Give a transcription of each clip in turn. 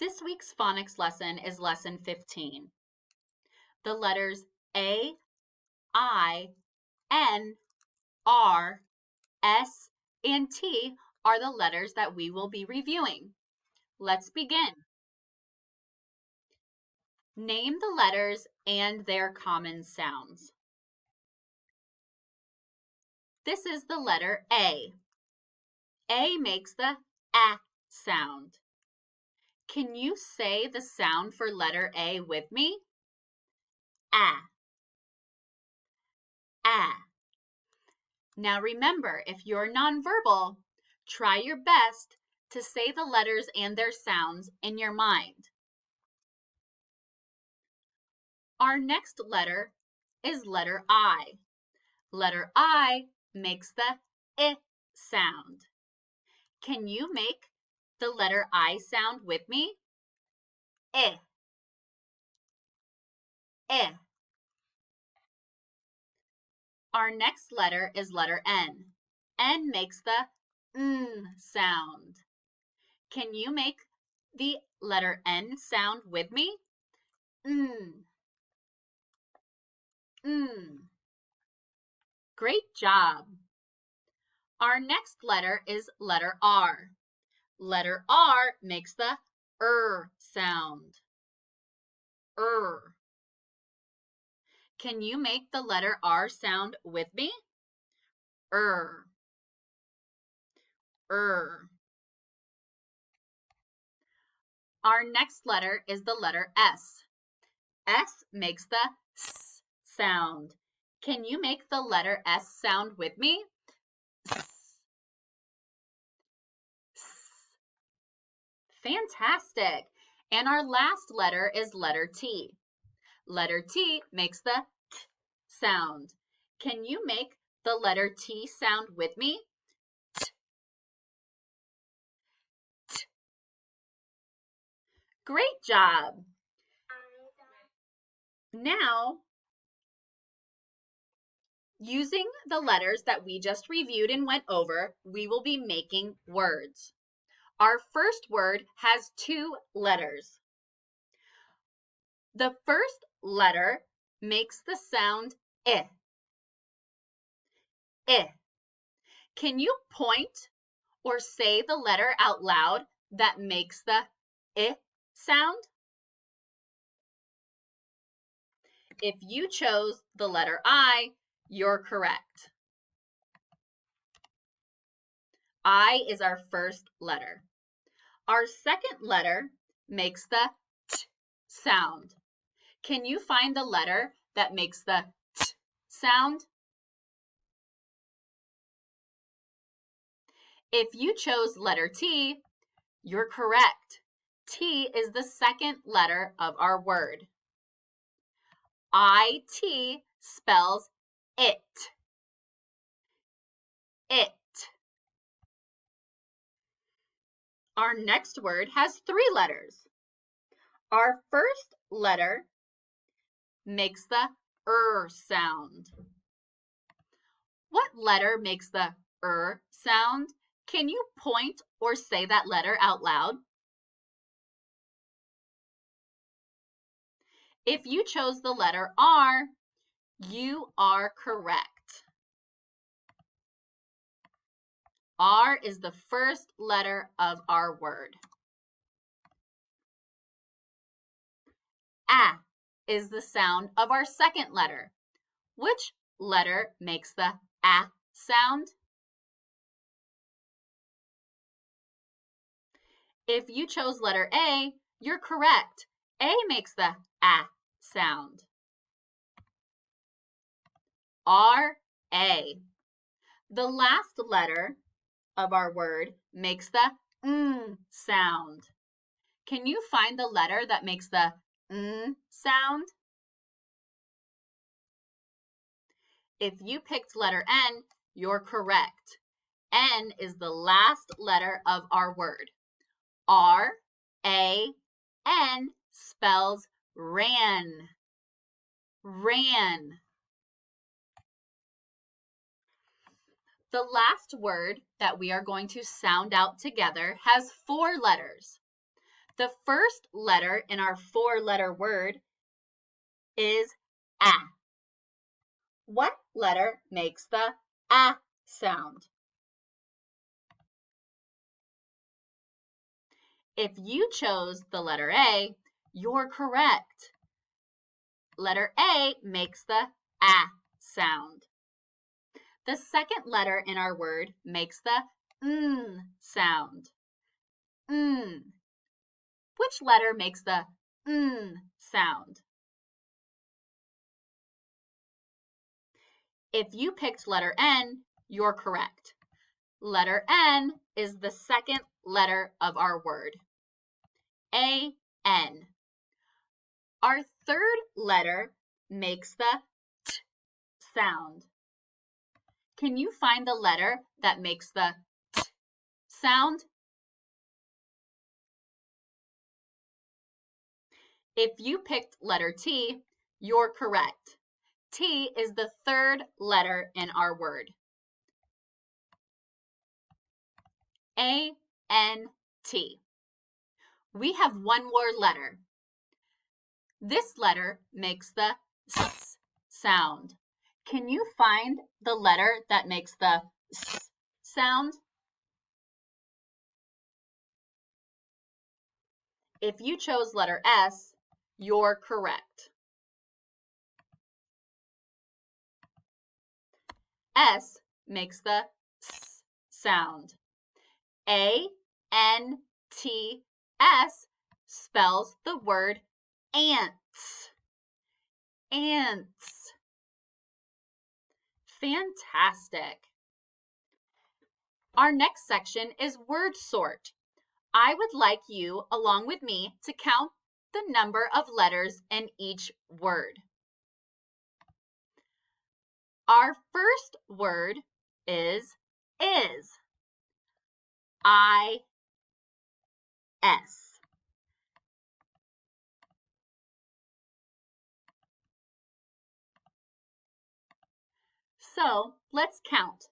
This week's phonics lesson is lesson 15. The letters A, I, N, R, S, and T are the letters that we will be reviewing. Let's begin. Name the letters and their common sounds. This is the letter A. A makes the A sound. Can you say the sound for letter A with me? A. A. Now remember, if you're nonverbal, try your best to say the letters and their sounds in your mind. Our next letter is letter I. Letter I makes the I sound. Can you make the letter I sound with me? I. I. Our next letter is letter N. N makes the N sound. Can you make the letter N sound with me? N. N. Great job. Our next letter is letter R. Letter R makes the sound. Can you make the letter R sound with me? Our next letter is the letter S. S makes the S sound. Can you make the letter S sound with me? S. Fantastic. And our last letter is letter T. Letter T makes the T sound. Can you make the letter T sound with me? T. T. Great job. Now, using the letters that we just reviewed and went over, we will be making words. Our first word has 2 letters. The first letter makes the sound I. I. Can you point or say the letter out loud that makes the I sound? If you chose the letter I, you're correct. I is our first letter. Our second letter makes the T sound. Can you find the letter that makes the T sound? If you chose letter T, you're correct. T is the second letter of our word. IT spells it. It. Our next word has 3 letters. Our first letter makes the sound. What letter makes the sound? Can you point or say that letter out loud? If you chose the letter R, you are correct. R is the first letter of our word. A is the sound of our second letter. Which letter makes the A sound? If you chose letter A, you're correct. A makes the A sound. R-A. The last letter of our word makes the sound. Can you find the letter that makes the sound? If you picked letter N, you're correct. N is the last letter of our word. R-A-N spells ran. Ran. The last word that we are going to sound out together has 4 letters. The first letter in our 4-letter word is A. What letter makes the A sound? If you chose the letter A, you're correct. Letter A makes the A sound. The second letter in our word makes the sound. Which letter makes the sound? If you picked letter N, you're correct. Letter N is the second letter of our word. A-N. Our third letter makes the T sound. Can you find the letter that makes the T sound? If you picked letter T, you're correct. T is the third letter in our word. A-N-T. We have one more letter. This letter makes the S sound. Can you find the letter that makes the S sound? If you chose letter S, you're correct. S makes the S sound. A-N-T-S spells the word ants. Ants. Fantastic. Our next section is word sort. I would like you, along with me, to count the number of letters in each word. Our first word is. I-S. So let's count.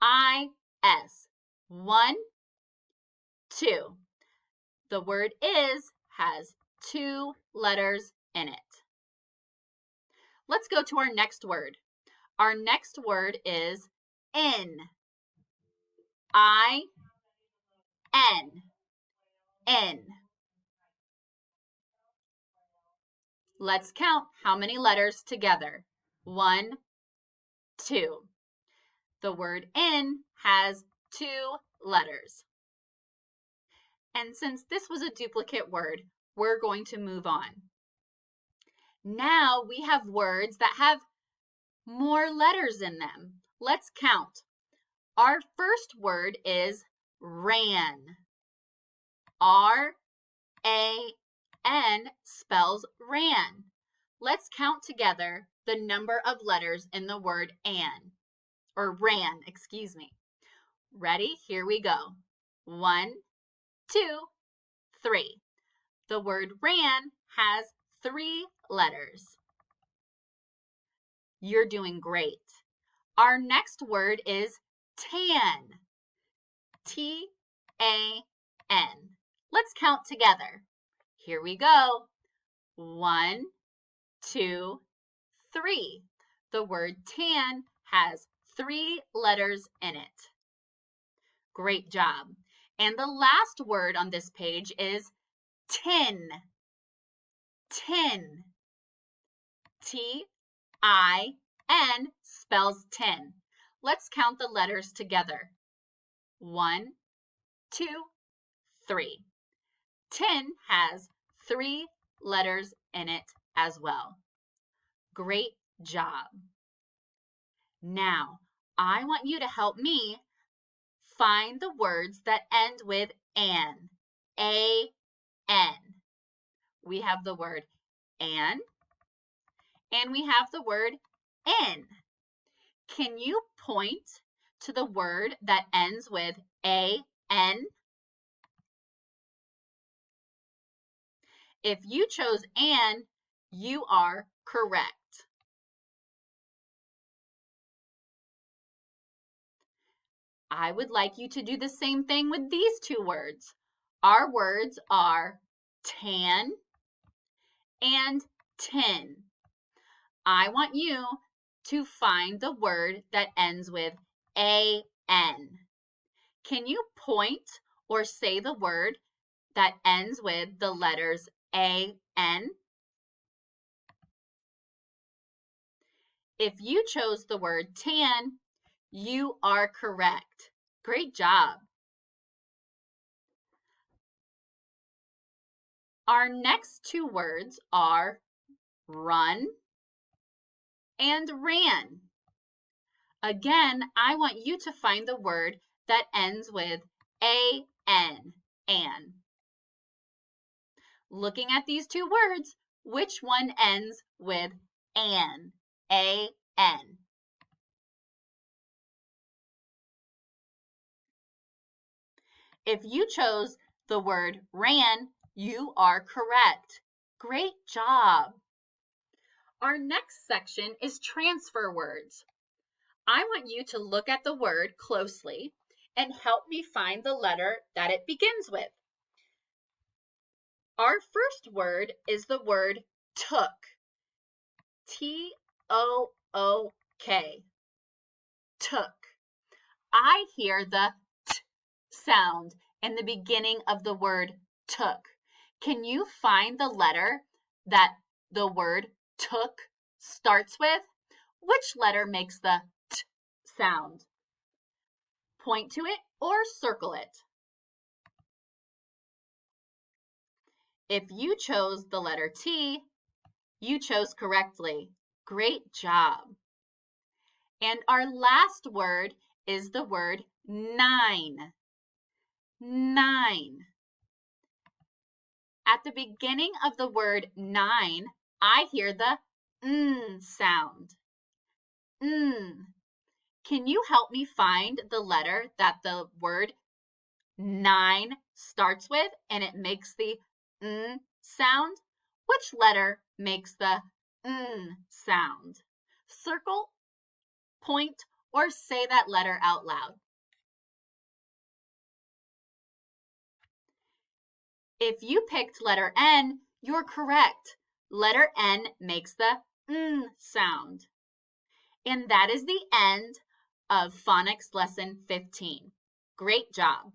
I-S. 1, 2. The word is has 2 letters in it. Let's go to our next word. Our next word is N. I-N. N. Let's count how many letters together. 1, 2. The word in has 2 letters. And since this was a duplicate word, we're going to move on. Now we have words that have more letters in them. Let's count. Our first word is ran. R-A-N spells ran. Let's count together the number of letters in the word ran, excuse me. Ready? Here we go. 1, 2, 3. The word ran has 3 letters. You're doing great. Our next word is tan. T-A-N. Let's count together. Here we go. 1, 2, 3. The word tan has 3 letters in it. Great job. And the last word on this page is tin. Tin. T-I-N spells tin. Let's count the letters together. 1, 2, 3. Tin has 3 letters in it as well. Great job. Now, I want you to help me find the words that end with an. A-N. We have the word an, and we have the word in. Can you point to the word that ends with A-N? If you chose an, you are correct. I would like you to do the same thing with these 2 words. Our words are tan, and tin. I want you to find the word that ends with A-N. Can you point or say the word that ends with the letters A-N? If you chose the word tan, you are correct. Great job. Our next two words are run and ran. Again, I want you to find the word that ends with A-N, an. Looking at these two words, which one ends with an, A-N? If you chose the word ran, you are correct. Great job. Our next section is transfer words. I want you to look at the word closely and help me find the letter that it begins with. Our first word is the word took. T-O-O-K. Took. I hear the t sound in the beginning of the word took. Can you find the letter that the word took starts with? Which letter makes the t sound? Point to it or circle it. If you chose the letter T, you chose correctly. Great job. And our last word is the word nine. Nine. At the beginning of the word nine, I hear the n sound. N. Can you help me find the letter that the word nine starts with and it makes the n sound? Which letter makes the n sound? Circle, point, or say that letter out loud. If you picked letter N, you're correct. Letter N makes the n sound. And that is the end of Phonics Lesson 15. Great job.